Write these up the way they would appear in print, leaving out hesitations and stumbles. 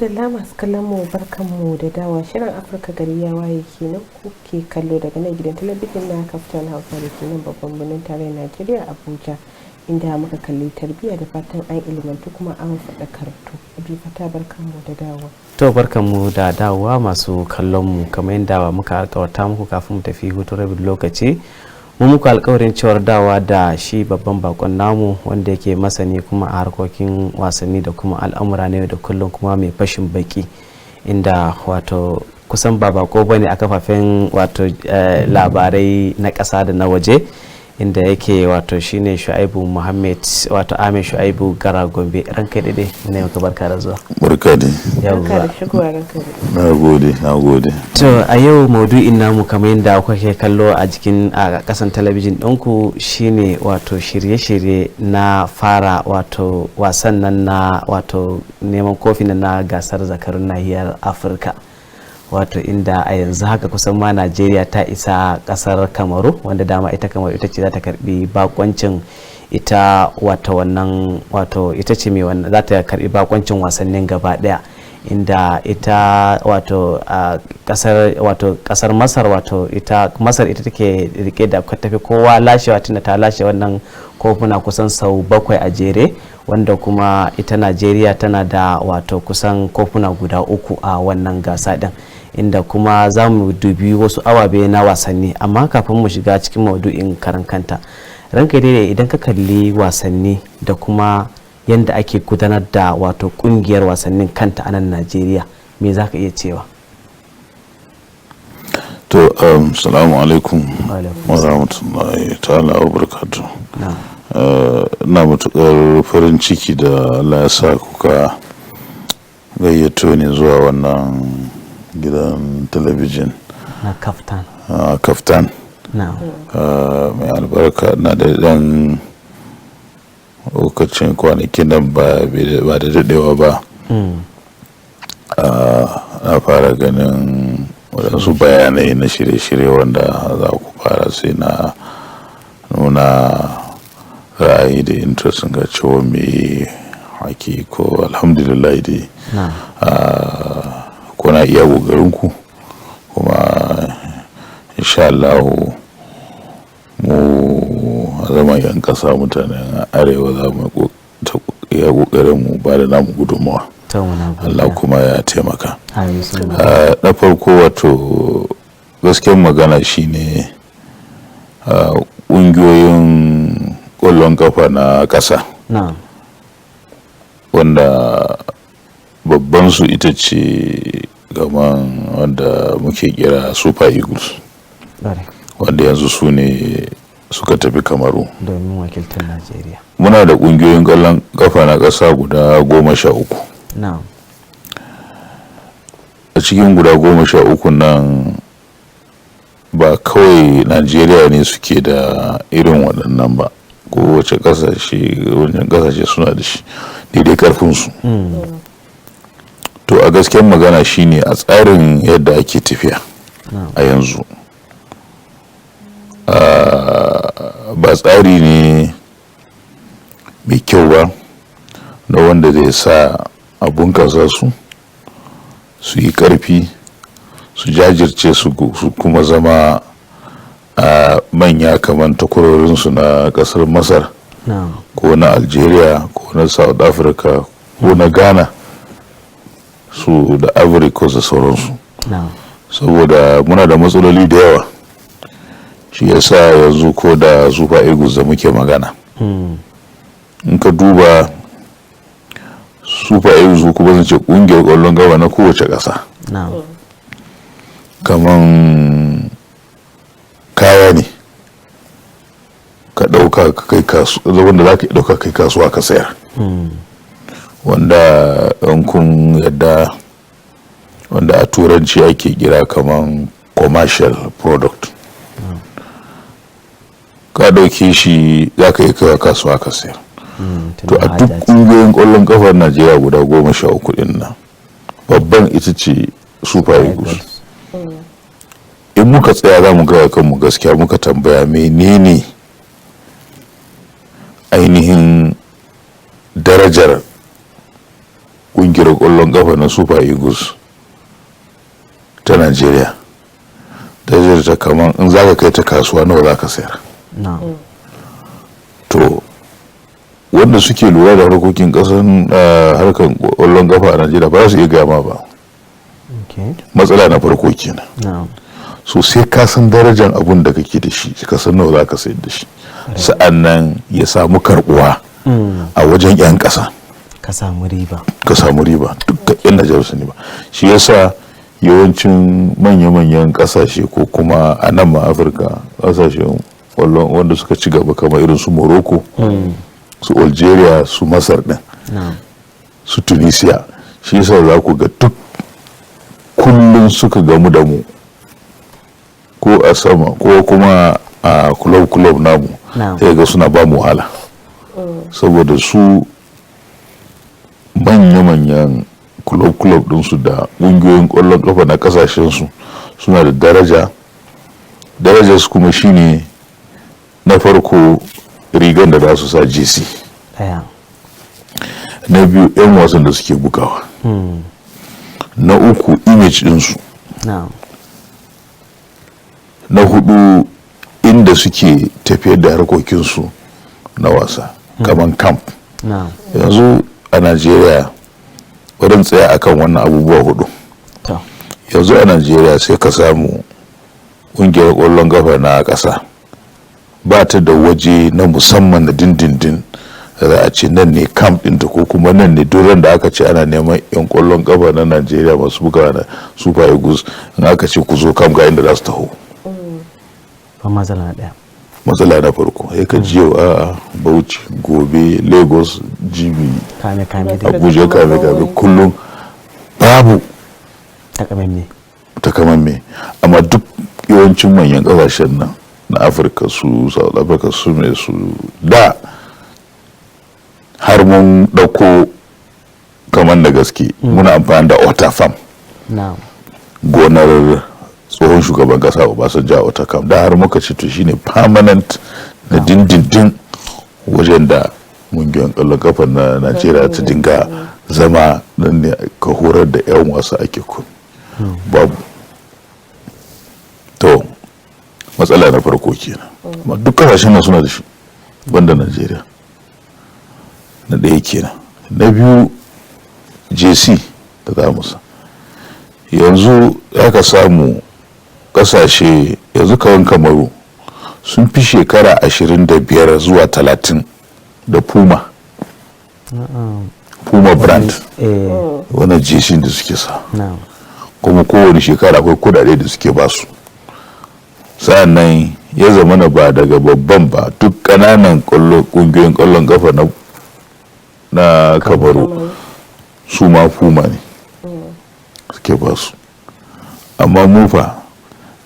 madalla masu kallon mu barkanmu da dawa shirin Afirka gari ya waye kenan kuke kallo daga nan gidan talabijin na Kaftan Hausa da kenan babban birnin tarayyar Najeriya Abuja, inda muka kalli tarbiyya da fatan an ilimantu kuma an faɗa karatu. Abdulfatah barkanmu da dawa. To barkanmu da dawowa masu kallon mu, kamar yadda muka alƙawarta muku kafin mu tafi hutun rabin lokaci. Mu muku alƙawarin cewar dawa da shi babban bakon namu wanda yake masani kuma a harkokin wasanni da kuma al'amura ne da kullum kuma mai fashin baki, inda wato kusan ba bako bane a kafafen wato labarai na ƙasa da na waje, inda yake wato shine Shu'aibu Muhammad wato Ahmed Shu'aibu Gara Gombe. Ranka dade ne maka barka da zuwa. Barka dai. Barka da shigowa ranka dade. Nagode. To a yau maudu'in namu kamar yadda kuke kallo a jikin a kasan talabijin ɗinku shine wato shirye-shirye na fara wato wasan nan na wato neman kofi na gasar zakarun nahiyar Afirka. Wato inda a yanzu haka kusan ma Najeriya ta isa kasar Kamaru, wanda dama ita Kamaru ita ce za ta karbi bakoncin ita ita ce mai wannan za ta karbi bakoncin wasannin gaba daya, inda ita wato kasar Masar ita take rike da tafi kowa lashewa tunda ta lashe wannan kofuna kusan sau 7 a jere, wanda kuma ita Najeriya tana da wato kusan kofuna guda 3 a wannan gasa din, inda kuma za mu dubi wasu ababe na wasanni. Amma kafin mu shiga cikin maudu'in karan kanta, ranka dai idan ka kalli wasanni da kuma yadda ake gudanar da wato kungiyar wasannin kanta a nan Najeriya, me za ka iya cewa? To salamu alaikum wa rahmatullahi ta'ala wa barakatuh. Na matukar farin ciki da Allah ya sa kuka gayyato ne zuwa wannan gidan talabijin na Kaftan mai albarka. Na da dan lokacin kwanakin nan ba da daɗewa ba na fara ganin waɗansu bayanai na shirye-shirye wanda za ku fara, sai na nuna ra'ayi da interest ga cewa mai haƙi ko alhamdulillah dai kuna iya ƙoƙarinku, kuma insha Allah mu zama yan ƙasa mutanen arewa za mu iya ƙoƙarin mu ba da namu gudunmawa. Allah kuma ya taimaka. Na farko wato gaskiyar magana shine ƙungiyoyin ƙwallon kafa na ƙasa wanda babban su ita ce gaman wanda muke kira Super Eagles, wanda yanzu su ne suka tafi Kamaru domin wakiltar Najeriya. Muna da ƙungiyoyin ƙwallon kafa na ƙasa guda 13. A cikin guda 13 nan ba kawai Najeriya ne suke da irin waɗannan ba, kowace ƙasashe suna da shi daidai ƙarfinsu. To a gaskiyar magana shine a tsarin yadda ake tafiya a yanzu ba tsari ne mai kyau ba na wanda zai sa a bunkasa su yi ƙarfi, su jajirce su kuma zama a manya kamar takwarorinsu na ƙasar Masar ko na Algeria ko na South Africa ko na Ghana su da Ivory Coast da sauransu. Saboda muna da matsaloli da yawa, shi yasa yanzu ko da Super Eagles da muke magana in ka duba Super Eagles kuma zan ce kungiyar ƙwallon gaba na kowace ƙasa, kaman kaya ne ka ɗauka ka kai kasuwa, wanda za ka ɗauka kai kasuwa ka sayar, wanda kun yadda wanda a turanci ake kira kaman commercial product. Ka ɗauke shi za ka yi kai kasuwa ka sayar. To a duk ƙungiyoyin ƙwallon ƙafar Najeriya guda 13 ɗin nan babban ita ce Super Eagles. In muka tsaya za mu gaya kanmu gaskiya, muka tambaya menene ainihin darajar ƙungiyar kwallon kafa na Super Eagles ta Najeriya darajar ta kaman in za ka kai ta kasuwa nawa za ka sayar. To wanda suke lura da harkokin kasan harkar kwallon kafa a Najeriya ba za su iya gama ba. Matsala na farko kenan. So sai ka san darajar abun da kake da shi ka san nawa za ka sayar da shi, sa'annan ya samu karbuwa a wajen 'yan ƙasa, ka samu riba dukkan 'yan Najeriya su ne ba. Shi yasa yawancin manya-manyan ƙasashe ko kuma a nan ma Afirka ƙasashen wanda suka ci gaba kamar irin su Morocco, su Algeria, su Masar din, su Tunisia, shi yasa za ku ga duk kullum suka gamu da mu ko a sama ko kuma a club namu sai ga suna ba mu wahala saboda su manya-manyan club dinsu da ƙungiyoyin ƙwallon ƙafa na ƙasashensu suna da darajar su kuma shine na farko rigar da za su sa JC, na biyu 'yan wasan da suke bugawa, na uku image ɗinsu, na hudu inda suke tafiyar da harkokinsu na wasa kamar camp. Yanzu a Najeriya wurin tsaya akan wannan abubuwa hudu. Yanzu a Najeriya sai ka samu ƙungiyar ƙwallon kafa na ƙasa ba ta da waje na musamman da dindindin za a ce nan ne camp ɗinta ko kuma nan ne duran da aka ce ana neman 'yan ƙwallon kafa na Najeriya masu buga na Super Eagles in aka ce ku zo camp ga inda za su taho. Matsala na farko ya ka ji yau a Bauchi, gobe Lagos, jibi Abuja, kame kullum babu takamamme. Amma duk yawancin manyan kasashen nan na Afirka, su South Africa, su mai su da har mun dauko kamar da gaske muna amfani da Otafam, gonar tsohon shugaban kasa Obasanjo a Otakam, da har muka ce to shine permanent na dindindin wajen da mungiyan ƙwallon kafa na Najeriya ta dinga zama nan ne ka horar da 'yan wasa ake kun babu. To matsala na farko kenan, amma duk kasashen nan suna da shi banda Najeriya. Na ɗaya kenan. Na biyu JC da za mu sa yanzu ya ka samu kasashe yanzu kawan Kamaru sun fi shekara 25 zuwa 30 da Puma brand wannan jeshin da suke sa, kuma kowane shekara akwai kudade da suke basu. Sa'annan ya zama na ba daga babban ba, duk kananan kungiyoyin kwallon kafa na Kamaru su ma Puma ne suke basu. Amma mu fa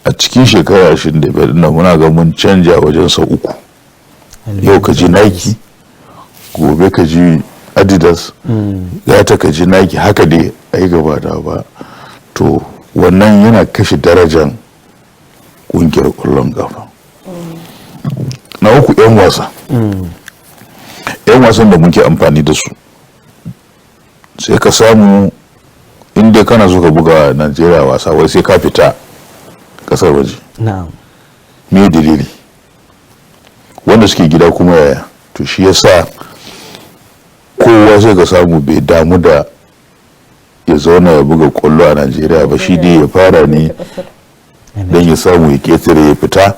a cikin shekara 25 na muna ga mun canja wajen sau uku. Yau ka ji Nike, gobe ka ji Adidas, gata ka ji Nike, haka dai ai gaba da ba. To wannan yana kashe darajar kungiyar kwallon kafa. Na uku 'yan wasa. 'Yan wasan da muke amfani da su sai ka samu inda kana so ka buga Najeriya wasa wai sai ka fita kasar waje. Me dalili? Wanda suke gida kuma yaya? To shi yasa kowa sai ka samu bai damu da ya zauna ya buga kwallo a Najeriya ba, shi dai ya fara ne don ya samu ya ketare ya fita,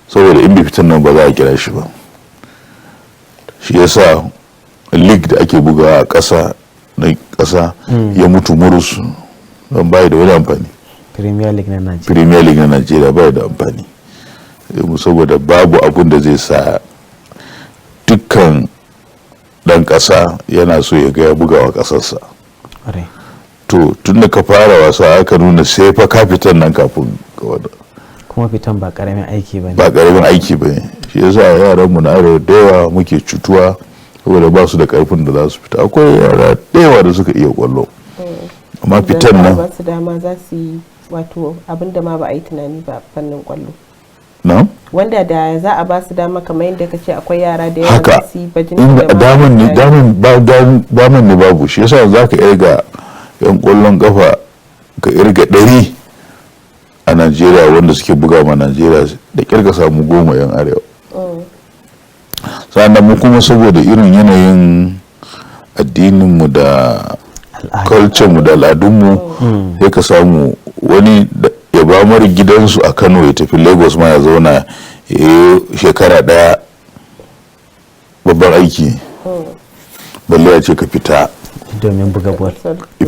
saboda in bai fitan nan ba za a kira shi ba. Shi yasa league da ake bugawa a ƙasa na ƙasa ya mutu murus don bai da wani amfani. Premier League na Najeriya bai da amfani saboda babu abun da zai sa dukkan dan ƙasa yana so ya ga ya bugawa ƙasarsa. To tun da ka fara wasa aka nuna sai fa ka fitan nan kafin ka wada, kuma fitan ba karamin aiki ba ne. Shi yasa yaran mu na arewa da yawa muke cutuwa saboda ba su da karfin da za su fita. Akwai yara da yawa da suka iya kwallo amma fitan nan ba su dama za su yi wato abinda ma ba a yi tunani ba fannin kwallo. na wanda da za a ba su dama kamar yadda kace akwai yara da yawa haka da su yi bajinta daman ne babu shi yasa za ka irga yan kwallon kafa ka irga 100 a Najeriya wanda suke buga ma Najeriya da kirga samu 10 yan arewa. Sannan mu kuma saboda irin yanayin addininmu da culture mu da al'adunmu sai ka samu wani ya ba mara gidansu a Kano ya tafi Lagos ma ya zauna ya shekara daya babban aiki balle ya ce ka fita domin buga bol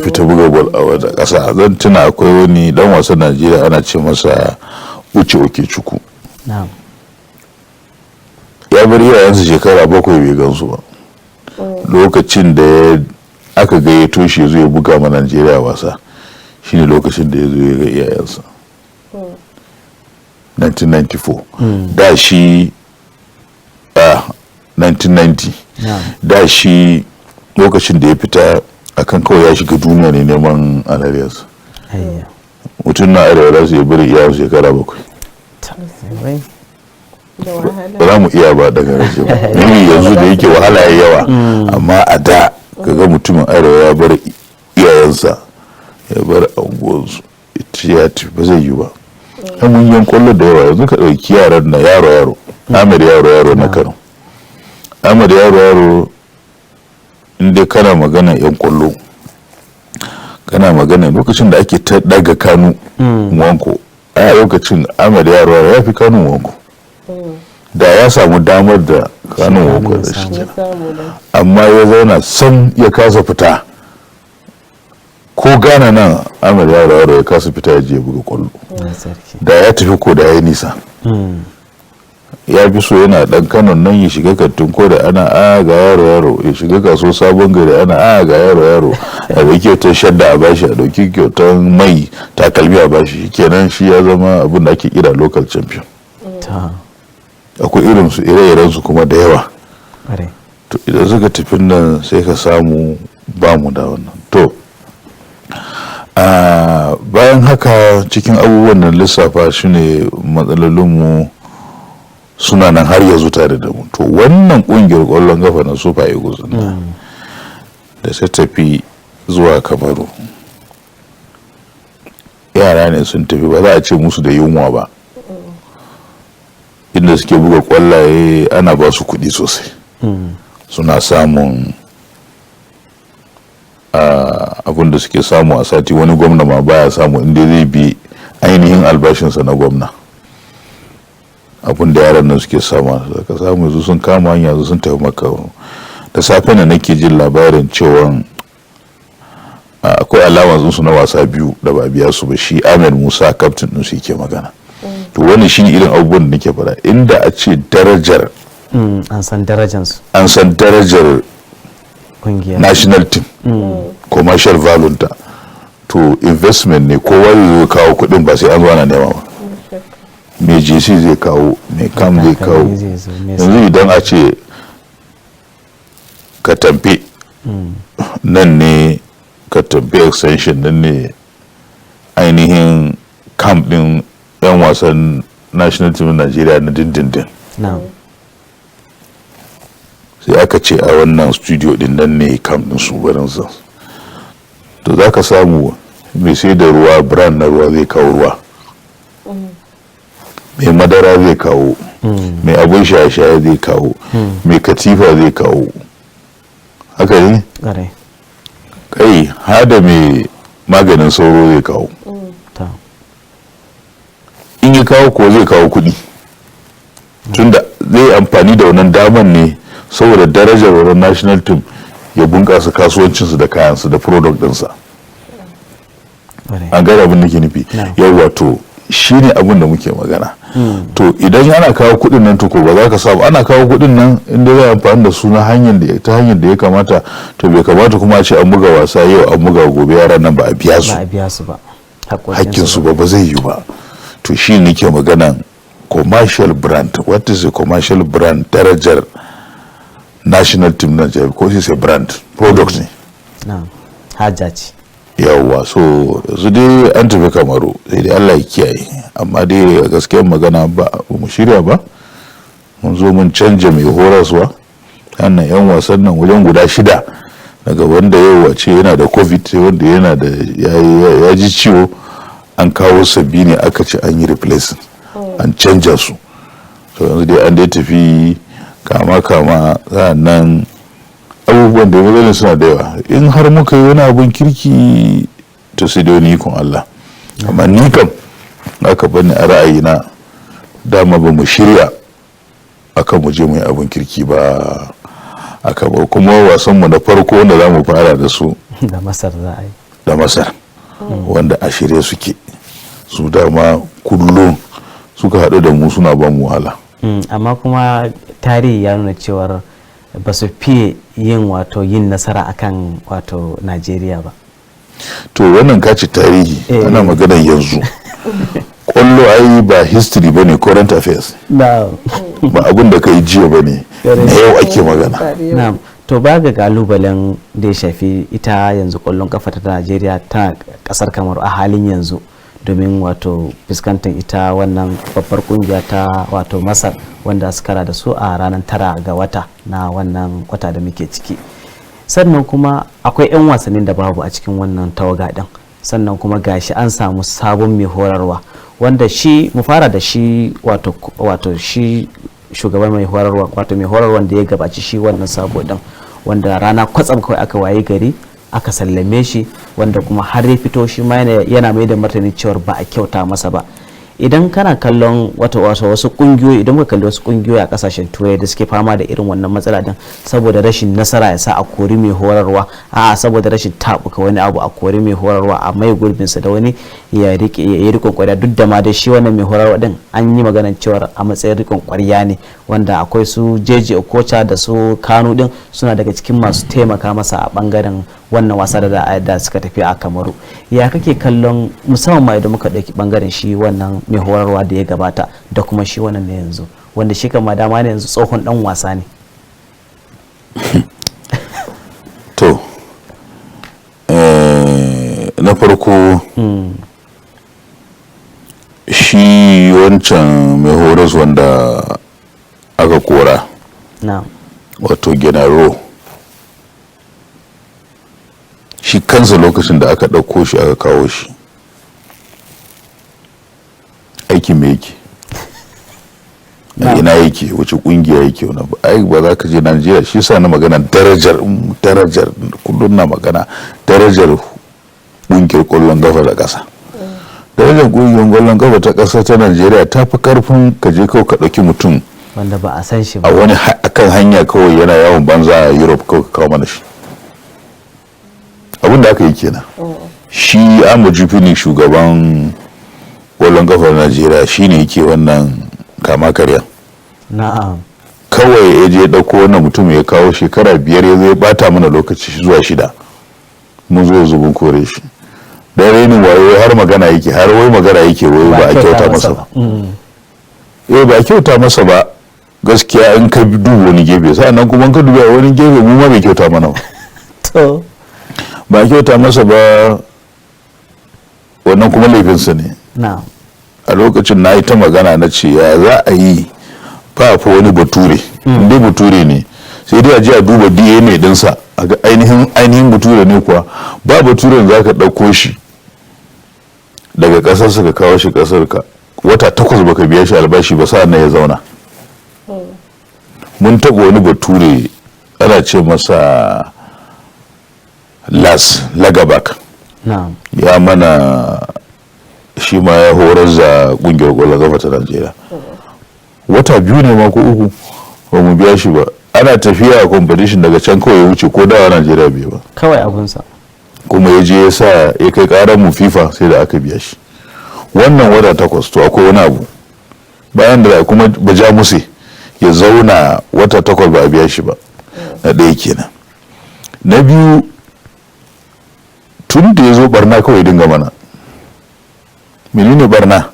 fita buga bol a wata ƙasa. Zan tuna akwai wani dan wasan Najeriya ana ce masa Uche Okechukwu, ya bar iyayensa shekara 7 bai gansu ba. Lokacin da aka gayyato shi zai buga ma Najeriya wasa shine lokacin da ya zo ya ga iyayensa 1994 da shi 1990 da shi lokacin da ya fita akan kawai ya shiga duniya ne neman alariyarsa. Mutum na arewa za su yi bari iya shekara 7 ba za mu iya ba daga rashe ba yanzu da yake wahala ya yawa amma a da kaga mutumin arewa ya bar iyayensa ya bar anguwarsu ya tafi ba zai yi ba. kan mun yan kwallo da yawa yanzu ka ɗauki yaran na yaro Ahmed yaro na Kano. Ahmed yaro inda kana magana yan kwallo kana magana lokacin da ake ta daga Kano wanko a lokacin Ahmed yaro ya fi Kano wanko da ya samu damar da Kano wanko da shi amma ya zauna sam ya kasa fita ko gana nan Ahmed yaro ya kasa fita ya je buga kwallo da ya tafi ko da ya nisa ya fi so yana dan Kano nan ya shiga kantin ko da ana ga yaro ya shiga kaso sabon gari ana ga yaro a dauki kyautar shadda a bashi a dauki kyautar mai takalmi a bashi kenan shi ya zama abin da ake kira local champion. Akwai irin su ire-iren su kuma da yawa to idan suka tafi nan sai ka samu ba mu da wannan to bayan haka cikin abubuwan da lissafa shine matsalolinmu suna nan har yanzu tare da mu. To wannan kungiyar kwallon kafa na Super Eagles da ta tafi zuwa Kamaru yara ne sun tafi ba za a ce musu da yunwa ba inda suke buga kwallaye ana ba su kuɗi sosai suna samun abin da suke samu a sati wani gwamna ma baya samu inda zai bi ainihin albashinsa na gwamna abin da yaran nan suke samu ka samu yanzu sun kama hanya yanzu sun tafi Makaru. Da safe ne nake jin labarin cewa akwai alawansu su na wasa 2 da ba biya su ba shi Ahmed Musa captain din su yake magana to wannan shine irin abubuwan da nake fara inda a ce darajar an san darajar national team commercial value ta to investment ne kowa zai kawo kudin ba sai an zo ana nema ba mai JC zai kawo mai kam zai kawo yanzu idan a ce Katamfe nan ne Katamfe extension nan ne ainihin camp din yan wasan national team Nigeria na dindindin sai aka ce a wannan studio din nan ne camp din su barinsa to za ka samu mai sai da ruwa brand na ruwa zai kawo ruwa mai madara zai kawo mai abin shaye-shaye zai kawo mai katifa zai kawo haka ne? kai hada mai maganin sauro zai kawo in ya kawo ko zai kawo kudi tunda zai amfani da wannan daman ne saboda darajar wannan national team ya bunkasa kasuwancinsu da kayansu da product ɗinsa an gane abin da ke nufi yau wato shi ne abin da muke magana to idan yana kawo kudin nan tuko ba za ka samu ana kawo kudin nan inda zai amfani da su na ta hanyar da ya kamata to bai kamata kuma a ce an buga wasa yau an buga gobe yaran nan ba a biya su ba hakkinsu ba zai yi ba to shi ne ke maganan commercial brand. What is a commercial brand? Darajar national team na Nigeria ko shi sai brand product ne haja ce yawwa so yanzu dai an tafi Kamaru sai dai Allah ya kiyaye amma dai gaskiyar magana ba mu shirya ba. Mun zo mun canja mai horaswa wannan 'yan wasan nan wajen guda 6 daga wanda yau wace yana da covid wanda yana da ya ji ciwo an kawo sabbi ne aka ce an yi replacing an canja su. to yanzu dai an dai tafi kama nan abubuwan da ya suna da yawa. In har muka yi wani abun kirki to sai da wani ikon Allah, amma ni kam aka bani a ra'ayina dama ba mu shirya akan mu je mu yi abun kirki ba. Aka ba kuma wasanmu na farko wanda za mu fara da su da Masar za a yi, da Masar wanda a shirye suke su, dama kullum suka haɗu da mu suna ban wahala. amma kuma tarihi ya nuna cewar ba su fiye yin nasara akan Najeriya ba. To wannan kaci tarihi ana maganar yanzu. Kwallo ai ba history bane, current affairs ba abin da kai jiya bane, na yau ake magana. To ba ga kalubalen da ya shafi ita yanzu kwallon kafa ta Najeriya ta kasar Kamaru a halin yanzu, domin fuskantar ita wannan babbar kungiya ta Masar wanda suka kara da su a ranar 9 ga wata na wannan wata da muke ciki. Sannan kuma akwai 'yan wasannin da babu a cikin wannan tawaga din, sannan kuma gashi an samu sabon mai horarwa wanda shi mu fara da shi shi shugaban mai horarwa mai horarwa da ya gabaci shi wannan sabo din, wanda rana kwatsam kawai aka waye gari aka sallame shi, wanda kuma har ya fito shi ma yana mai da martani cewar ba a kyauta masa ba. Idan kana kallon wasu kungiyoyi, idan muka kalli wasu kungiyoyi a kasashen turai da suke fama da irin wannan matsala din, saboda rashin nasara ya sa a kori mai horarwa, saboda rashin tabuka wani abu a kori mai horarwa a mai gurbinsa da wani ya rikon kwarya, duk da ma da shi wannan mai horarwa din an yi maganar cewar a matsayin rikon kwarya ne, wanda akwai su Jeje Okocha da su Kanu din suna daga cikin masu taimaka masa a bangaren wannan wasa da suka tafi a Kamaru. Ya kake kallon musamman ma idan muka ɗauki bangaren shi wannan mai horarwa da ya gabata da kuma shi wannan na yanzu, wanda shi kama dama ne yanzu tsohon dan wasa ne? To na farko shi wancan mai horas wanda aka kora wato Genaro, shi kansa lokacin da aka ɗauko shi aka kawo shi aiki me yake, ina yake, wace kungiya yake, wani ai ba za ka je Najeriya. shi sa na magana darajar kullum na magana darajar kungiyar kwallon kafa da ƙasa. Darajar kungiyar kwallon kafa ta ƙasa ta Najeriya ta fi karfin ka je kawai ka ɗauki mutum wanda ba a san shi ba a wani akan hanya kawai yana yawon banza a Europe kawai ka kawo mana shi. Abin da aka yi kenan. Shi Ahmad Jifini shugaban kwallon kafar Najeriya shine yake wannan kama karya. Na'am. Kawai ya je dauko wannan mutum ya kawo shekara 5 ya zai bata mana lokaci zuwa 6 mun zo zubin kore shi. Dan renin wayo har magana yake, har wai magana yake wai ba a kyauta masa ba. Ba a kyauta masa ba gaskiya in ka duba wani gefe, sannan kuma in ka duba wani gefe mu ma bai kyauta mana ba. To ba kyauta masa ba, wannan kuma laifinsa ne. A lokacin na yi ta magana na ce ya za a yi fa wani bature, inda bature ne sai dai a ji a duba DNA dinsa a ga ainihin bature ne kuwa. Ba baturen za ka ɗauko shi daga ƙasarsa ka kawo shi ƙasar ka wata 8 baka biya shi albashi ba, sa'an nan ya zauna. Mun taɓa wani bature ana ce masa Lagabak, ya mana shi ma ya horar da kungiyar kwallon kafa ta Najeriya. Wata 2 ne ma ko 3 ba mu biya shi ba. Ana tafiya a competition daga can kawai ya wuce ko dawa Najeriya bai ba kawai abunsa, kuma ya je ya sa ya kai karar mu FIFA sai da aka biya shi wannan wata 8. To akwai wani abu bayan da kuma baja musu ya zauna wata 8 ba a biya shi ba. Na ɗaya kenan. Na biyu, tun da ya zo barna kawai dinga mana. Menene barna?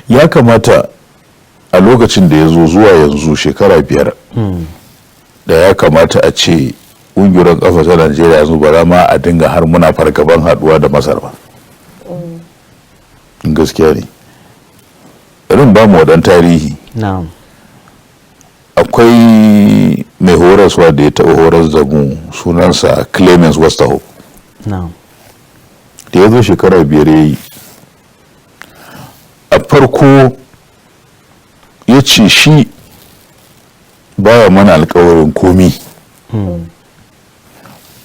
Ya kamata a lokacin da ya zo zuwa yanzu shekara 5 da ya kamata a ce ƙungiyar ƙafa ta Najeriya yanzu ba za ma a dinga har muna fargaban haduwa da Masar ba. in gaskiya ne. Irin ba mu wadan tarihi. na'am Akwai mai horaswa da ya taɓa horar da mu sunansa Clemens Westerhoff. na'am Da ya zo shekara 5 ya yi, a farko ya ce shi baya mana alkawarin komi,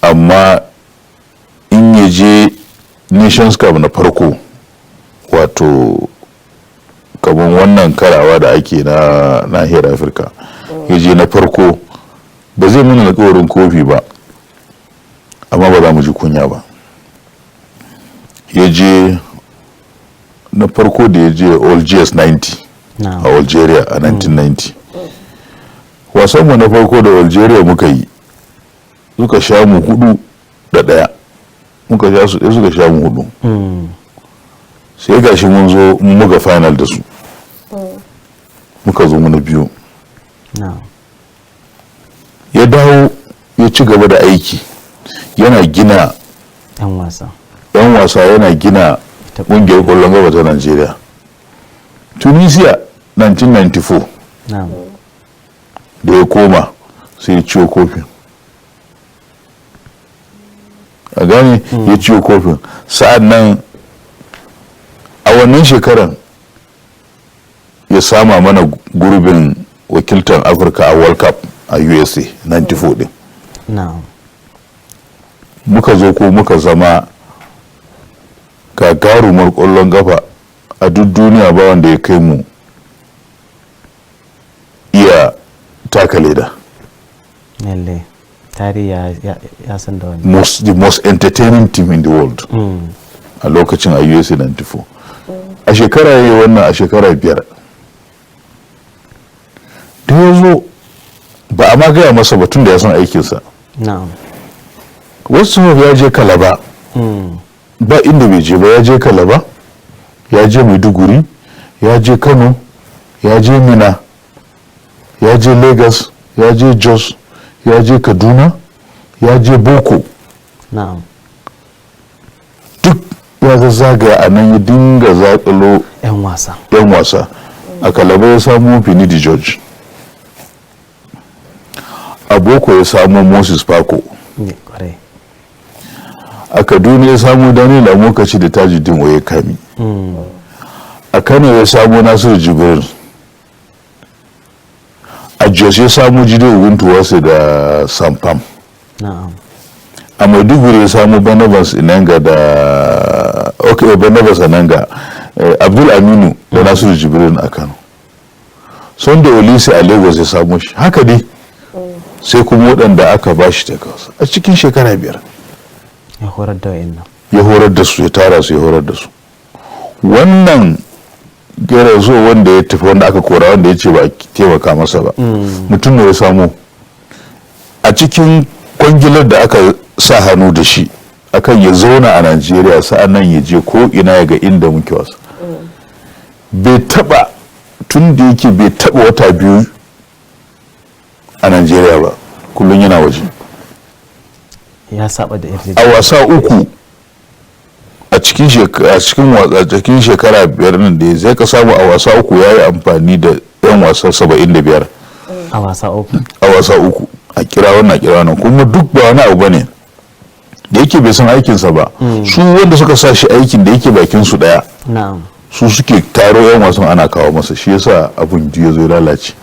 amma in ya je Nations Cup na farko, wato kamar wannan karawa da ake na nahiyar Afirka, ya je na farko ba zai mana alkawarin kofi ba, amma ba za mu ji kunya ba. Ya je na farko da ya je Algiers 90 a Algeria a 1990. Wasanmu na farko da Algeria muka yi, suka sha mu 4-1, muka sha su ɗaya suka sha mu 4. Sai gashi mun zo muga final da su, muka zo mana 2. Ya dawo ya ci gaba da aiki, yana gina yan wasa, yana gina ƙungiyar ƙwallon gaba ta Najeriya. Tunisia 1994 da ya koma sai ya ciwo kofin, a gane ya ciwo kofin. Sa'an nan a wannan shekaran ya sama mana gurbin wakiltar Afirka a World Cup a USA 94 din. Muka zo ko muka zama gagarumar ƙwallon gafa a duk duniya, ba wanda ya kai mu iya taka leda. Lalle tarihi ya san da wani. The most entertaining team in the world a lokacin a USA 94. A shekara ya yi wannan a shekara 5. Da ya zo ba a ma gaya masa batun da ya san aikinsa. Wasu ya je Kalaba, ba inda bai je ba. Ya je Kalaba, ya je Maiduguri, ya je Kano, ya je Mina, ya je Lagos, ya je Jos, ya je Kaduna, ya je Boko. Duk ya zagaya a nan, ya dinga zaƙalo 'yan wasa. A Kalaba ya samu Finidi George, a Boko ya samu Moses Pako, a Kaduna ya samu Daniel Amokaci da Tajuddin Oyekami, a Kano ya samu Nasiru Jibril, a Jos ya samu Jide Oguntuwase da Sampam, a Maiduguri ya samu Barnabas Inanga da Barnabas Ananga, Abdul Aminu da Nasiru Jibril a Kano. Sunday Olise a Lagos ya samu shi. Haka dai sai kuma waɗanda aka ba shi daga wasu a cikin shekara 5 ya horar da wa'in nan, ya horar da su, ya tara su, ya horar da su. Wannan gera zo wanda ya tafi, wanda aka kora, wanda ya ce ba a taimaka masa ba, mutum ne ya samu a cikin kwangilar da aka sa hannu da shi akan ya zauna a Najeriya, sa'an nan ya je ko ina ya ga inda muke wasa. Bai taba, tun da yake bai taba wata 2 a Najeriya ba, kullum yana waje. Ya saba da a wasa 3 a cikin shekara 5 nan da zai ka samu a wasa 3 ya yi amfani da 'yan wasa 75 a wasa 3. A kira wannan kuma duk ba wani abu bane da yake bai san aikinsa ba. Su wanda suka sa shi aikin da yake bakin su daya, su suke taro 'yan wasan ana kawo masa, shi yasa abun ya zo lalace.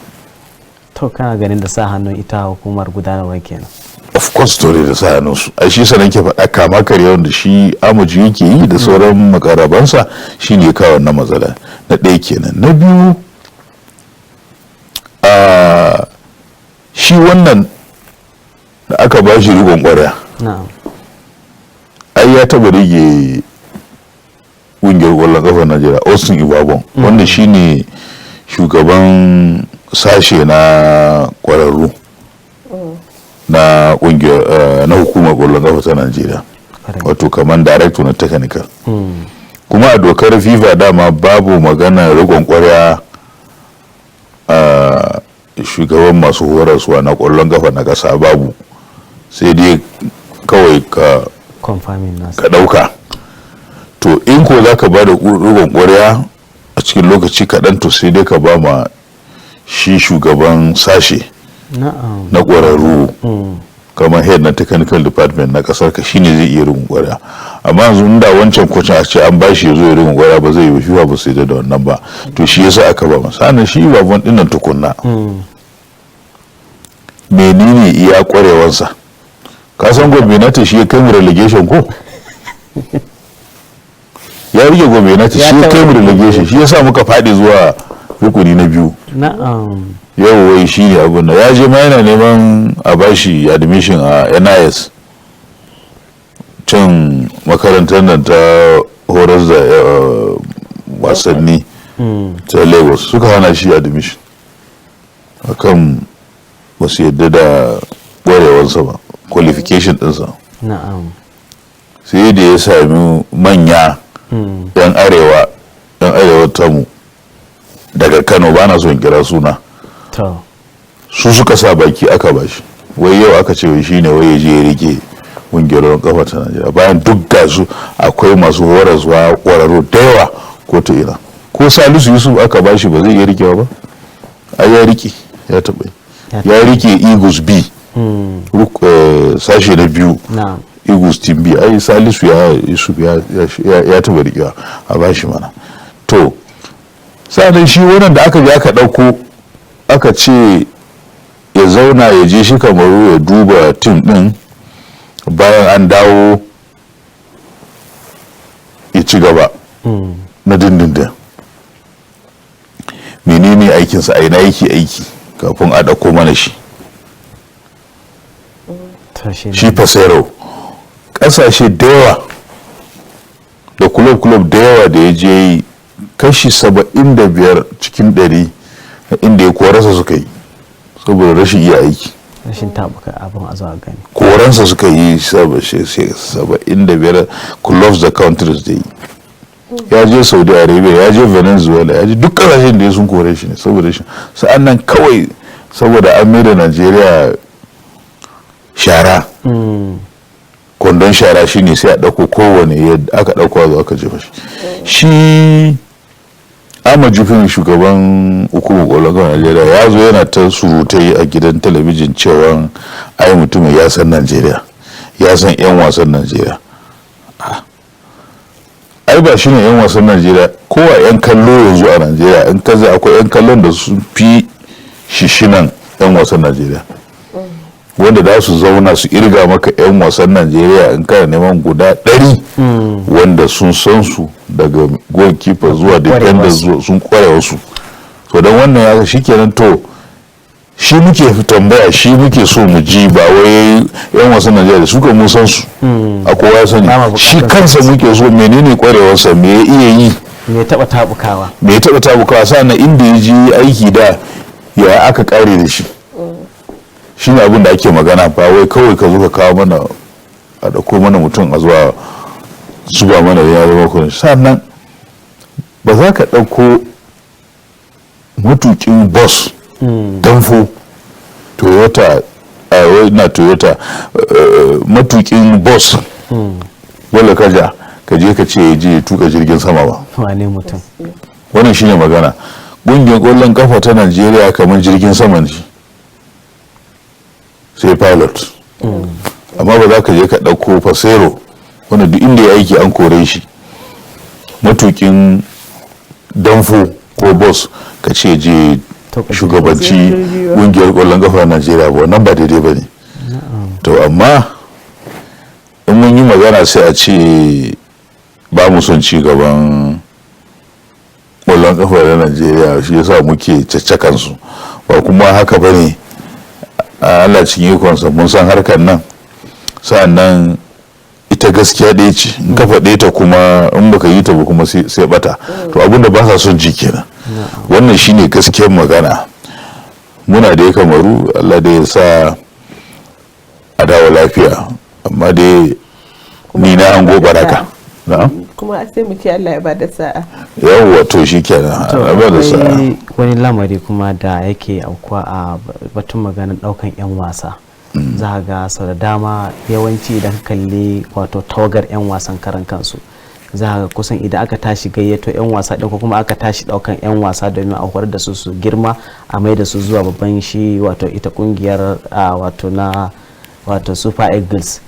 To kana ganin da sa hannun ita hukumar gudanarwa kenan? Of course dole da sa hannun su. A shi sanan ke faɗa kama karya wanda shi Amuji yake yi da sauran makarabansa shi ne kawo wannan matsala. Na ɗaya kenan. Na biyu, shi wannan da aka ba shi rigon ƙwarya, ai ya taɓa rige ƙungiyar ƙwallon ƙafar Najeriya, Austin Ibagon, wanda shi ne shugaban sashe na ƙwararru na ƙungiyar na hukumar ƙwallon ƙafa ta Najeriya, wato kamar director na technical. Kuma a dokar FIFA dama babu magana rigon ƙwarya a shugaban masu horaswa na ƙwallon ƙafa na ƙasa, babu, sai dai kawai ka ɗauka. to in ko za ka ba da riƙon ƙwarya a cikin lokaci kaɗan to sai dai ka ba ma shi shugaban sashe na ƙwararru kamar head na technical department na ƙasar ka shine zai iya riƙon ƙwarya. amma yanzu inda wancan kwacin a ce an ba shi ya zo ya riƙon ƙwarya ba zai yi FIFA ba sai da wannan ba, to shi yasa aka ba masa. sannan shi babban dinnan tukunna menene iya ƙwarewansa? ka san gwamnati shi ya kai mu relegation ko ya rike gwamnati shi ya kai mu relegation, shi yasa muka faɗi zuwa rukuni na biyu. yau wai shi ne abin da ya je ma yana neman a bashi admission a NIS can makarantar nan ta horar da wasanni ta Lagos, suka hana shi admission akan basu yadda da ƙwarewarsa ba, qualification ɗinsa. sai da ya sami manya yan arewa tamu daga Kano, ba na so in kira suna, su suka sa baki aka bashi. wai yau aka ce shi ne wai ya je ya rike ƙungiyar kafa ta Najeriya, bayan duk da su akwai masu horaswa ƙwararru da yawa ko ta ina. ko Salisu Yusuf aka bashi ba zai iya rikewa ba? ai ya rike, ya taɓa ya rike Eagles B sashe na biyu, Eagles team B. ai Salisu Yusuf ya taɓa rikewa a bashi mana. to sa'adun shi wannan da aka je aka ɗauko aka ce ya zauna ya je shi Kamaru ya duba tim ɗin, bayan an dawo ya ci gaba na dindindin. menene aikinsa, a ina yake aiki kafin a ɗauko mana shi Fasero. ƙasashe da yawa da kulob da yawa da ya je yi, kashi 75 cikin 100 inda ya korarsa suka yi saboda rashin iya aiki, rashin tabuka abin a zuwa gani. koransa suka yi 75 clubs da countries da yi. ya je Saudi Arabia, ya je Venezuela, ya je duk kasashen da ya sun kore shi ne saboda shi. sa'an nan kawai saboda an mai da Najeriya shara, kwandon shara shi ne sai a ɗauko kowane yadda aka ɗauko a zo aka jefa shi. Ahmad Jufin, shugaban hukumar ƙwallon ƙafar Najeriya, ya zo yana ta surutai a gidan talabijin cewa ai mutumin ya san Najeriya, ya san 'yan wasan Najeriya. ai ba shi ne 'yan wasan Najeriya, kowa 'yan kallo yanzu a Najeriya in kaza akwai 'yan kallon da sun fi shishinan 'yan wasan Najeriya, wanda da su zauna su irga maka 'yan wasan Najeriya in kana neman guda 100 wanda sun san su daga goalkeeper zuwa defender sun kware wasu. to don wannan ya shi kenan, to shi muke tambaya, shi muke so mu ji, ba wai 'yan wasan Najeriya su kan mun san su a kowa ya sani, shi kansa muke so menene kwarewarsa, me ya iya yi, me ya taba tabukawa, sannan inda ya ji aiki da ya aka kare da shi. shi ne abin da ake magana, ba wai kawai ka zo ka kawo mana a dauko mana mutum a zuwa zuba mana ya zama kudin. sannan ba za ka dauko matukin bus danfo Toyota matukin bus wala kaja ka je ka ce ya je tuka jirgin sama ba. wane mutum? wannan shine magana. ƙungiyar ƙwallon kafa ta Najeriya kamar jirgin sama ne, sai pilot. amma ba za ka je ka ɗauko Fasero wanda duk inda ya aiki an kore shi, matukin danfo ko bus ka ce je shugabanci ƙungiyar ƙwallon kafa Najeriya ba, wannan ba daidai ba ne. to amma in mun yi magana sai a ce ba mu son ci gaban ƙwallon kafa na Najeriya, shi yasa muke caccakan su, ba kuma haka ba ne. Allah cikin ikonsa mun san harkar nan, sa'annan ita gaskiya ɗaya ce, in ka faɗe ta kuma in baka yi ta ba kuma sai bata. to abinda ba sa son ji kenan. wannan shine gaskiyar magana. muna da ya Kamaru, Allah da ya sa a dawo lafiya, amma dai ni na hango baraka. kuma sai mu ce Allah ya bada sa'a. yawwa to shikenan, Allah ba da sa'a. wani lamari kuma da yake aukuwa a batun maganar daukan 'yan wasa, za ga sau da dama yawanci idan kalli wato tawagar 'yan wasan karan kansu za ka kusan idan aka tashi gayyato 'yan wasa ɗin ko kuma aka tashi ɗaukan 'yan wasa domin a horar da su su girma a mai da su zuwa babban shi wato ita kungiyar wato Super Eagles.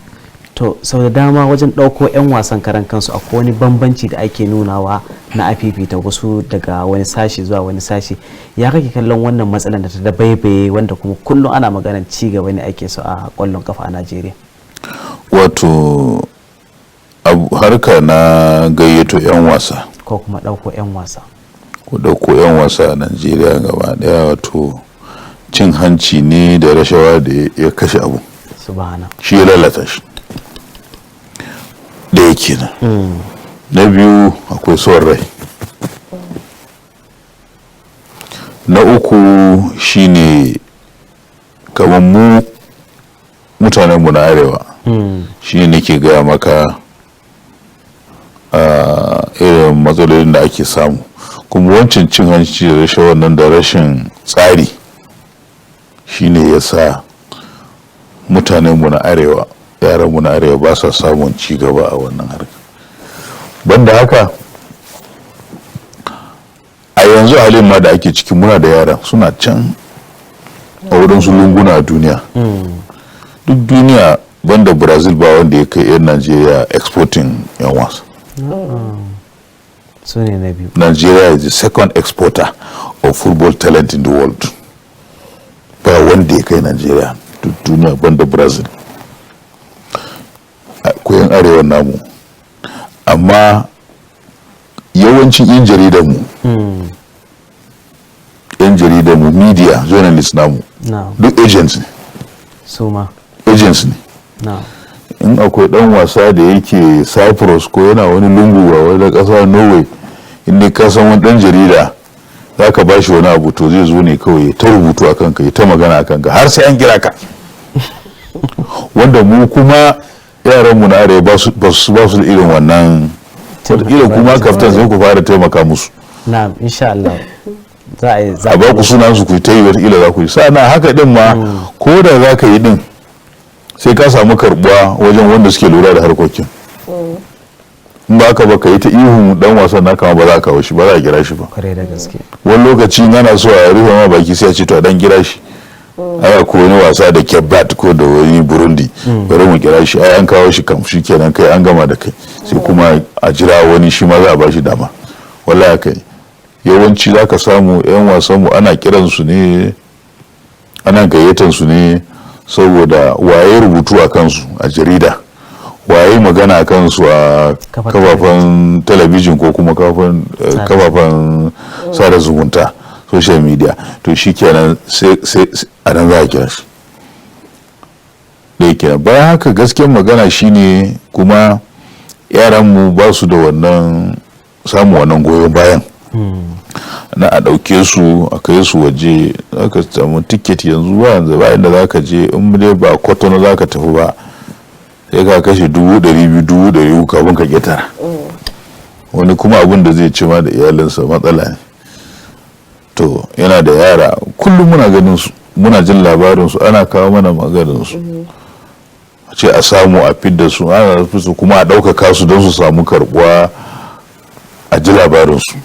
To sau da dama wajen ɗauko 'yan wasan karan kansu akwai wani bambanci da ake nunawa na afifita wasu daga wani sashi zuwa wani sashi. Ya kake kallon wannan matsalar da ta dabaibaye wanda kuma kullum ana maganar ci gaba ne ake so a kwallon kafa a Najeriya? Wato harka na gayyato 'yan wasa ko kuma ɗauko 'yan wasa ko ɗauko 'yan wasa a Najeriya gaba daya wato cin hanci ne da rashawa da ya kashe abu. Subhana. Shi ya lalata shi da yake nan. Na biyu akwai son rai. Na uku shine kamar mu mutanenmu na arewa shi ne ke gaya maka irin matsalolin da ake samu, kuma wancan cin hanci da rashawar nan da rashin tsari shi ne ya sa mutanenmu na arewa, yaranmu na arewa ba sa samun ci gaba a wannan harka. Banda haka a yanzu halin ma da ake ciki muna da yaran suna can a wurin su lunguna a duniya. Duk duniya banda Brazil ba wanda ya kai 'yan Najeriya exporting 'yan wasa. Su ne na biyu. Nigeria is the second exporter of football talent in the world. Ba wanda ya kai Nigeria duk duniya banda Brazil. Akwai 'yan arewa namu, amma yawancin 'yan jaridanmu media journalist namu duk agents ne. Suma agents ne. In akwai dan wasa da yake Cyprus ko yana wani lungu a wani ƙasa Norway, inda ka san wani dan jarida za ka ba shi wani abu to zai zo ne kawai ta rubutu a kanka, ya ta magana a kanka har sai an kira ka. Wanda mu kuma yaranmu na arewa ba su da irin wannan. Wataƙila kuma kaftan sai ku fara taimaka musu. Na'am, insha Allah. A ba ku sunan su ku ta yi, wataƙila za ku yi. Sa'ana haka din ma ko da za ka yi din sai ka samu karbuwa wajen wanda suke lura da harkokin. In ba ka ba ka yi ta ihun dan wasan naka ba za ka kawo shi ba, za a kira shi ba. Kare da gaske. Wani lokaci yana so a rufe ma baki sai a ce to a dan kira shi. Aya ko wani wasa da Kebat ko da wani Burundi, bari mu kira shi, ai an kawo shi kam shi kenan kai an gama da kai, sai kuma a jira wani shi ma za a ba shi dama. Wallahi kai yawanci za ka samu 'yan wasanmu ana kiransu ne, ana gayyatan su ne saboda waye rubutu a kansu a jarida, waye magana a kansu a kafafen talabijin ko kuma kafafen sada zumunta, social media. To shi kenan sai a nan za a kira shi da yake. Bayan haka gaskiyar magana shine kuma yaranmu ba su da wannan samun wannan goyon bayan na a ɗauke su a kai su waje. Aka samu tiket yanzu ba inda za ka je in dai ba Kotono za ka tafi ba, sai ka kashe 200,000 200,000 kafin ka ƙetara. Wani kuma abin da zai ci ma da iyalinsa matsala ne. To yana da yara kullum muna ganin su, muna jin labarin su, ana kawo mana maganin su, a ce a samu a fidda su, ana su kuma a ɗaukaka su don su samu karbuwa a ji labarin su.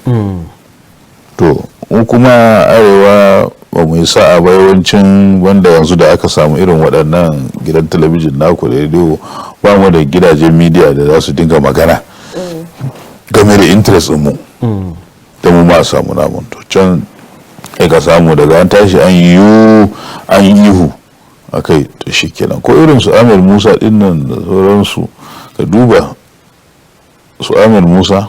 To kuma arewa ba mu yi sa'a ba, yawancin wanda yanzu da aka samu irin waɗannan gidan talabijin naku da rediyo, ba mu da gidajen media da za su dinga magana game da interest mu da mu ma samu namun. To can ka samu daga an tashi an yi ihu a kai, to shi kenan. Ko irin su Amir Musa dinnan da sauransu, ka duba su Amir Musa,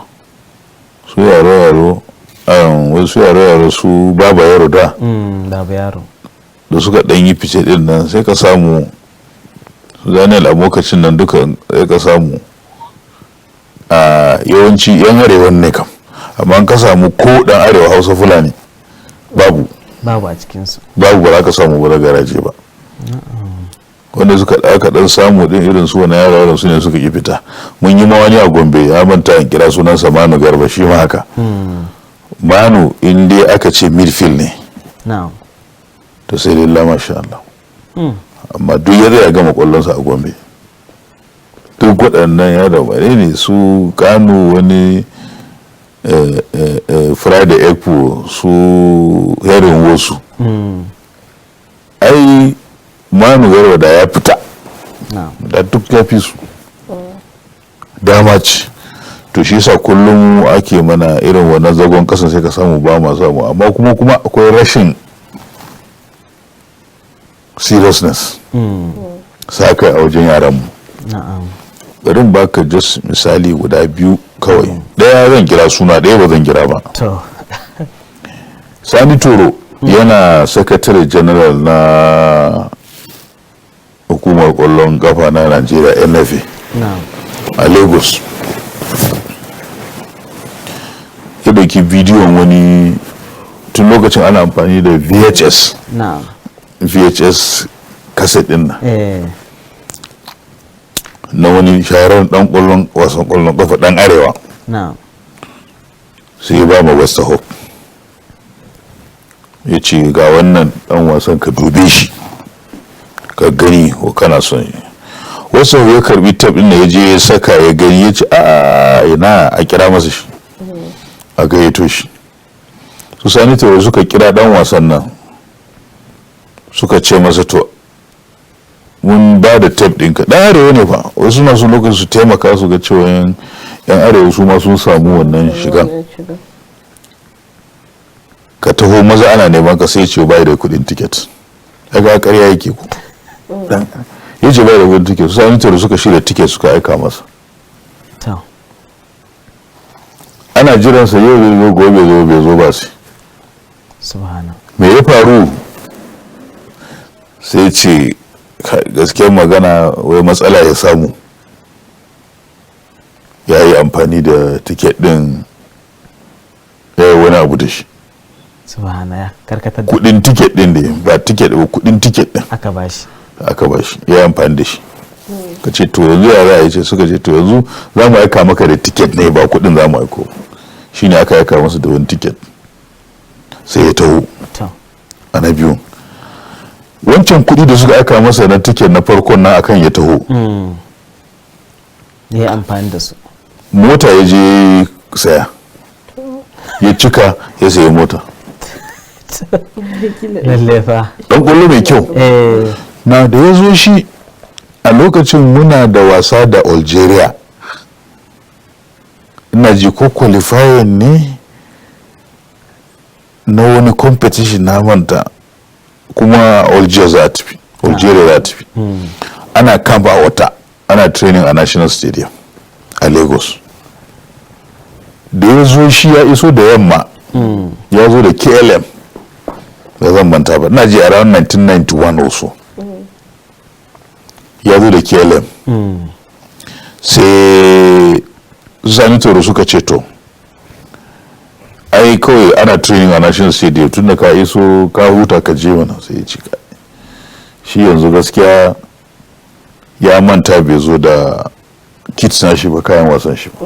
su yaro wasu yaro su baba yaro da suka dan yi fice din nan, sai ka samu su Daniel a lokacin nan duka, sai ka samu a yawanci yan arewa ne kam, amma ka samu ko dan arewa Hausa Fulani babu a cikinsu, babu, ba za ka samu ba da garaje ba. Wanda suka aka dan samu din irin su wani yara su ne suka ki fita. Mun yi mawani a Gombe, ya manta in kira sunansa Manu Garba, shi ma haka. Manu in dai aka ce midfield ne to sai dai la masha Allah, amma duk ya gama kwallonsa a Gombe duk waɗannan ya da ne su Kano wani Friday Ekpo su herin wasu ai Manu Garba da ya fita da duk ya fi su dama ce. To shi yasa kullum ake mana irin wannan zagon kasan sai ka samu ba ma samu, amma kuma akwai rashin seriousness sa kai a wajen yaran mu. Bari baka just misali guda biyu kawai. Daya zan kira suna, daya ba zan kira ba. Sani Toro yana secretary general na hukumar kwallon kafa na Najeriya NFA a Lagos. Ya dauki bidiyon wani tun lokacin ana amfani da VHS kaset din nan na wani shahararren dan wasan kwallon kafa dan arewa sai ya ba ma West Hope ya ce ga wannan dan wasan ka dube shi ka gani ko kana son shi. West Hope ya karbi tab din da ya je ya saka ya gani ya ce ina a kira masa shi a gayyato shi. Su Sani Toro suka kira dan wasan nan suka ce masa to mun ba da tape ɗinka ɗan arewa ne fa, wasu na su lokacin su taimaka su ga cewa yan arewa su ma sun samu wannan shigan. Ka taho maza ana neman ka sai ce bai da kuɗin tiket, daga ƙarya yake ku ya ce bai da kuɗin tiket. Su Sani Toro suka shirya tiket suka aika masa. Ana jiransa yau zai zo gobe bai zo ba sai me ya faru sai ce gaskiyar magana wai matsala ya samu, ya yi amfani da tiket din ya yi wani abu da shi. Kudin tiket din da ba tiket ba, kudin tiket din aka bashi ya yi amfani da shi. Ka ce to yanzu ya za a yi ce, suka ce to yanzu za mu aika maka da tiket ne ba kudin za mu aiko. Shi ne aka aika masa da wani tiket sai ya taho a na biyu. Wancan kudi da suka aika masa na tiket na farkon nan akan ya taho ya amfani da su, mota ya je saya ya cika ya sayi mota. lallefa dan kwallo mai kyau. Na da ya zo shi a lokacin muna da wasa da Algeria, ina ji ko qualifier ne na wani competition na manta, kuma Algeria za ta fi ana camp a wata, ana training a National Stadium a Lagos. Da ya zo shi ya iso da yamma ya zo da KLM da zan manta ba, ina ji around 1991 also ya zo da KLM. Sai Sani Toro suka ce to ai kawai ana training a National Stadium, tun da ka iso ka huta ka je mana. sai ya ci shi yanzu gaskiya ya manta bai zo da kits na shi ba, kayan wasan shi ba.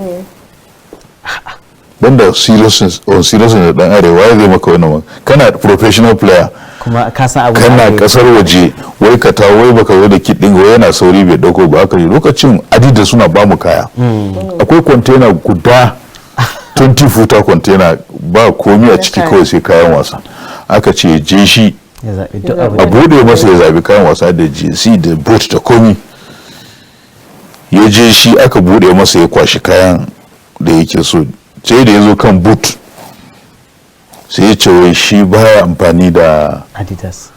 Banda seriousness da dan arewa ya zai maka wannan, kana professional player kuma ka san abu kana kasar waje wai ka tawo wai baka zo da kit din wai yana sauri bai dauko ba. Aka yi lokacin Adidas suna ba mu kaya, akwai container guda 20 footer container ba komi a ciki kawai sai kayan wasa. Aka ce je shi a bude masa ya zabi kayan wasa da jersey da boot da komi. Ya je shi aka bude masa ya kwashi kayan da yake so. Sai da ya zo kan boot sai ya ce wai shi baya amfani da Adidas.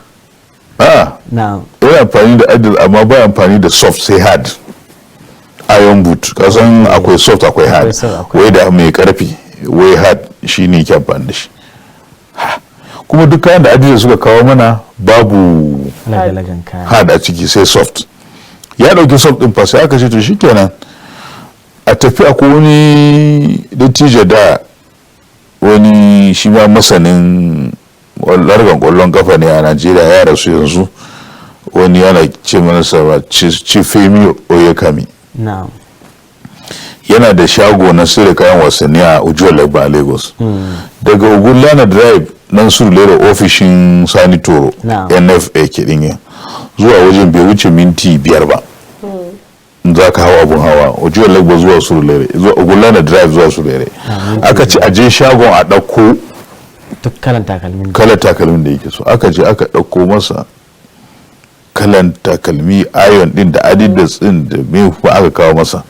yana amfani da Adidas amma baya amfani da soft sai hard iron boot. Kasan akwai soft akwai hard, wai da mai karfi wai hard shi ne ke amfani da shi. Kuma duk kayan da Adidas suka kawo mana babu hard a ciki sai soft. Ya dauki soft din fa sai aka ce to shikenan a tafi. Akwai wani dattijo da wani shi ma masanin largan kwallon kafa ne a Najeriya, ya rasu yanzu, wani yana ce mana sa Chifemi Oyekami. Yana da shago na sirri kayan wasanni a Ujuwa a Lagos. Daga Ogunlana Drive nan su lera ofishin Sani Toro NFA ke dinga zuwa wajen bai wuce minti 5 ba. Za za ka hawa abun hawa ojiyar lagba zuwa surulere zuwa ogulana drive zuwa surulere aka ce a je shagon a ɗauko duk kalan takalmin da yake so aka je aka ɗauko masa kalan takalmi iron din da adidas din da me kuma aka kawo masa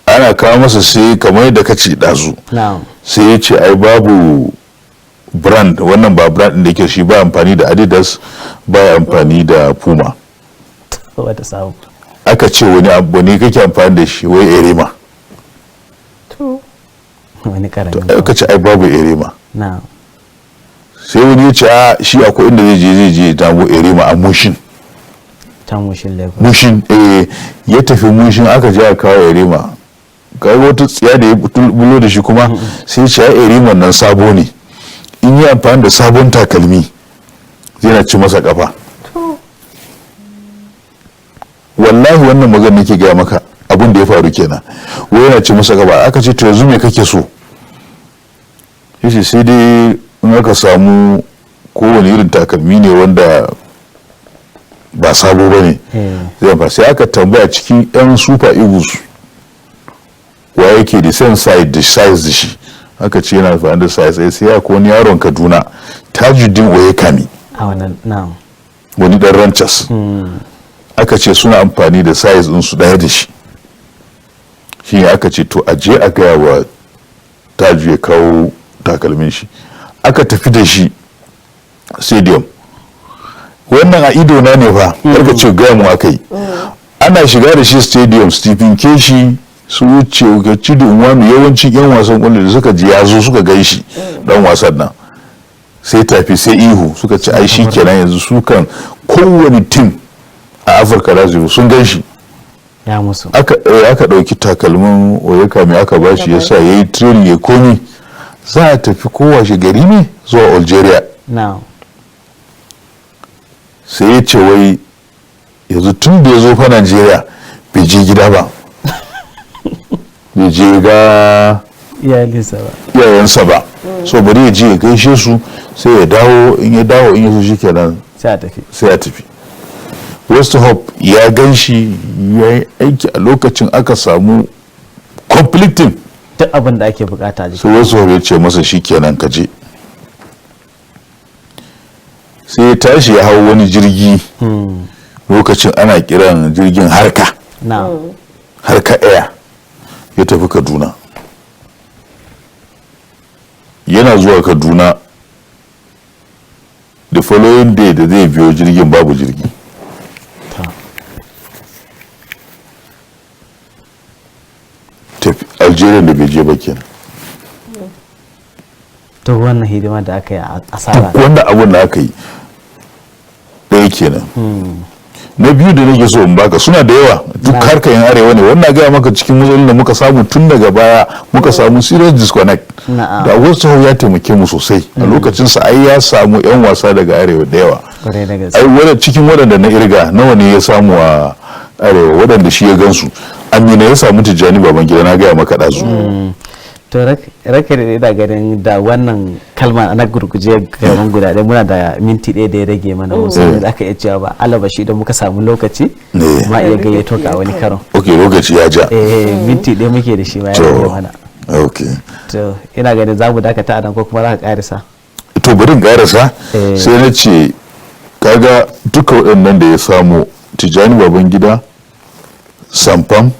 ana kawo masa sai kamar da ka ce ɗazu sai ya ce ai babu brand wannan ba brand din da yake shi ba amfani da adidas ba amfani da puma wata sabu aka ce wani abu ne kake amfani da shi wai erema wani karami aka ce ai babu erema sai wani ya ce a shi akwai inda zai je damo erema a mushin mushin ya tafi mushin aka je a kawo erema kai wata tsiya da ya bulo da shi kuma sai ce ai ereman nan sabo ne in yi amfani da sabon takalmi zai na ci masa kafa wallahi wannan magana nake gaya maka abin da ya faru kenan wai yana ci masa gaba aka ce to yanzu me kake so yace sai dai in aka samu kowane irin takalmi ne wanda ba sabo ba ne sai aka tambaya cikin yan super eagles wa yake da same size da shi aka ce yana amfani da size sai ya ko wani yaron Kaduna Tajuddin Oyekami wani dan ranchers aka ce suna amfani da size din su daya da shi ne aka ce to a je a gaya wa Taju ya kawo takalmin shi aka tafi da shi stadium wannan a ido na ne fa karka ce gaya mu aka yi ana shiga da shi stadium Stephen Keshi su wuce ga Chido Nwanu yawancin yan wasan kwallo da suka ji ya zo suka gan shi dan wasan nan sai tafi sai ihu suka ce ai shi kenan yanzu su kan kowane team a Afirka da sun gan shi ya musu aka dauki takalmin Oyekami aka bashi yasa yayi training ya komi za a tafi kowace gari ne zuwa Algeria sai ya ce wai yanzu tun da ya zo fa Najeriya bai je gida ba bai je ga iyayensa ba so bari ya je ya gaishe su sai ya dawo in ya so shi kenan sai a tafi West Hope ya gan shi ya yi aiki a lokacin aka samu completing duk abin da ake bukata so West Hope ya ce masa shi kenan ka je sai ya tashi ya hau wani jirgi lokacin ana kiran jirgin harka air ya tafi Kaduna yana zuwa Kaduna the following day da zai biyo jirgin babu jirgi tafi Algeria da bai je ba kenan to wannan hidima da aka yi a asara wanda abun da aka yi ɗaya kenan na biyu da nake so in baka suna da yawa duk harkar yan arewa ne wannan gaya maka cikin matsalolin da muka samu tun daga baya muka samu serious disconnect da wasu ya taimake mu sosai a lokacin sa ai ya samu yan wasa daga arewa da yawa ai wadda cikin waɗanda na irga nawa ne ya samu a arewa waɗanda shi ya gansu Amina ya samu Tijjani Babangida na gaya maka ɗazu to raka da ina ganin da wannan kalma na gurguje gaban guda ɗaya muna da minti ɗaya da ya rage mana musamman da aka iya cewa ba alaba shi idan muka samu lokaci ma iya gayyato ka wani karon lokaci ya ja minti ɗaya muke da shi ma ya rage mana to ina ganin za mu dakata a nan ko kuma za ka ƙarisa to bari ƙarisa sai na ce kaga duka waɗannan da ya samu Tijjani Babangida Samfam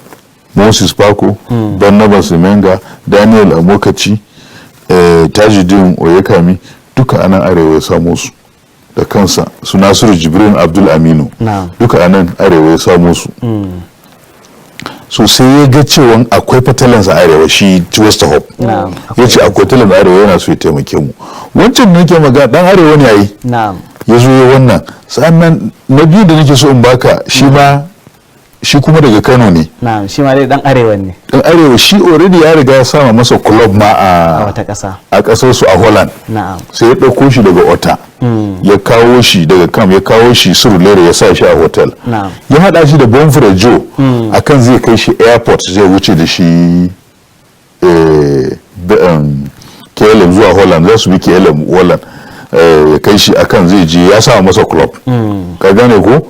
Moses Pako, Barnabas Menga, Daniel Amokaci, Tajuddin Oyekami duka anan arewa ya samu su da kansa su Nasiru Jibrin Abdul Aminu duka anan arewa ya samu su so sai ya ga cewa akwai fatalansa arewa shi West Hope ya ce akwai fatalan arewa yana so ya taimake mu wancan da nake magana dan arewa ne yayi ya zo ya wannan sannan na biyu da nake so in baka shi ma shi kuma daga Kano ne shi ma dai dan arewa ne dan arewa shi already ya riga ya sama masa club ma a wata kasa a kasar su a Holland sai ya dauko shi daga Ota ya kawo shi daga Kam ya kawo shi Surulere ya sa shi a hotel ya hada shi da Bonfire Joe akan zai kai shi airport zai wuce da shi KLM zuwa Holland za su bi KLM Holland ya kai shi akan zai je ya sama masa club ka gane ko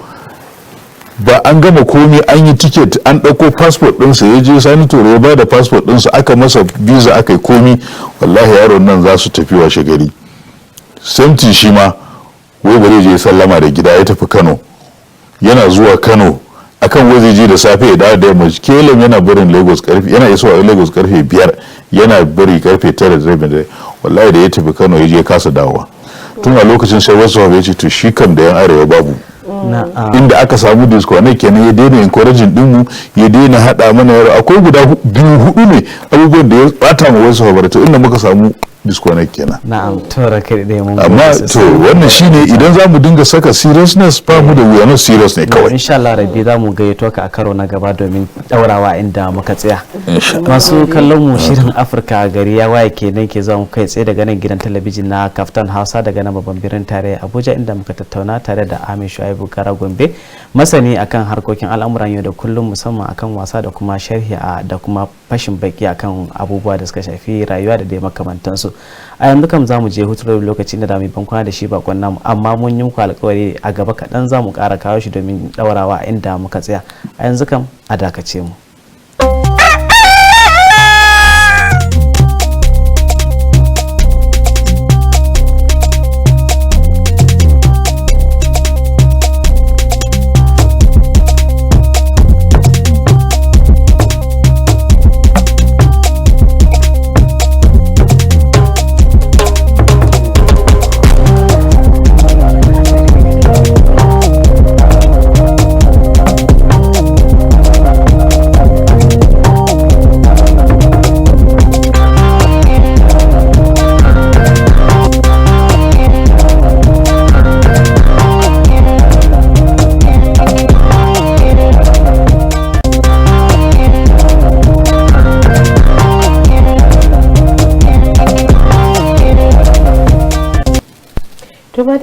ba an gama komi an yi ticket an ɗauko passport ɗinsa ya je sani toro ya ba da passport ɗinsa aka masa visa aka yi komi wallahi yaron nan za su tafi washe gari samti shi ma wai bare je sallama da gida ya tafi Kano yana zuwa Kano akan wai zai je da safe ya dawo da yamma kelan yana barin Lagos karfe yana isowa Lagos karfe 5 yana bari karfe 9:30 wallahi da ya tafi Kano ya je kasa dawowa tun a lokacin sai wasu ya ce to shi kam da yan arewa babu inda aka samu disconnect kenan ya daina encouraging dinmu ya daina hada mana yaro akwai guda 2-4 ne abubuwan da ya bata mu wasu habarta inda muka samu disconnect kenan na'am to rake da mun amma to wannan shine idan zamu dinga saka seriousness fa mu da we not serious ne kawai insha Allah rabbi zamu gayyato ka a karo na gaba domin daurawa inda muka tsaya masu kallon mu shirin Afirka gari ya waye kenan ke zuwa kai tsaye daga nan gidan talabijin na Kaftan Hausa daga nan babban birnin tarayya Abuja inda muka tattauna tare da Amin Shuaibu Gara Gombe masani akan harkokin al'amuran yau da kullum musamman akan wasa da kuma sharhi da kuma fashin baki akan abubuwa da suka shafi rayuwa da dai makamantansu a yanzu kam zamu je hutu lokacin da zamu bankwana da shi bakon namu amma mun yi muku alƙawari a gaba kaɗan zamu ƙara kawo shi domin daurawa inda muka tsaya a yanzu kam a dakace mu.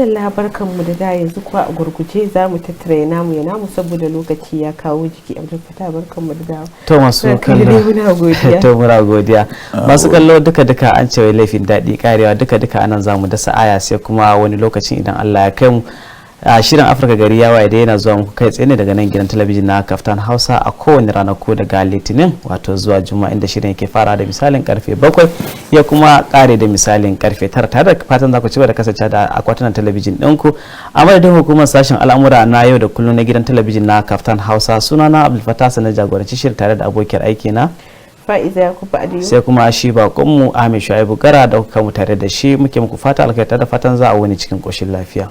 da labarkanmu da yanzu kuwa a gurguje za mu tattara ya namu saboda lokaci ya kawo jiki a fata barkanmu da dawo to masu kallo to muna godiya masu kallo duka an ce wai laifin daɗi karewa duka anan zamu dasa aya sai kuma wani lokacin idan Allah ya kai mu a shirin Afirka gari ya waye da yana zuwa muku kai tsaye ne daga nan gidan talabijin na Kaftan Hausa a kowane ranaku daga Litinin wato zuwa Juma'a inda shirin yake fara da misalin karfe 7 ya kuma kare da misalin karfe 9 tare da fatan za ku ci gaba da kasance da akwatunan talabijin ɗinku a madadin hukumar sashen al'amura na yau da kullum na gidan talabijin na Kaftan Hausa sunana Abdul Fattah na jagoranci shirin tare da abokiyar aiki na Fa'iza Yakubu Aliyu sai kuma shi bakonmu Ahmed Shuaibu Gara da kuka mu tare da shi muke muku fata alkai da fatan za a wani cikin koshin lafiya.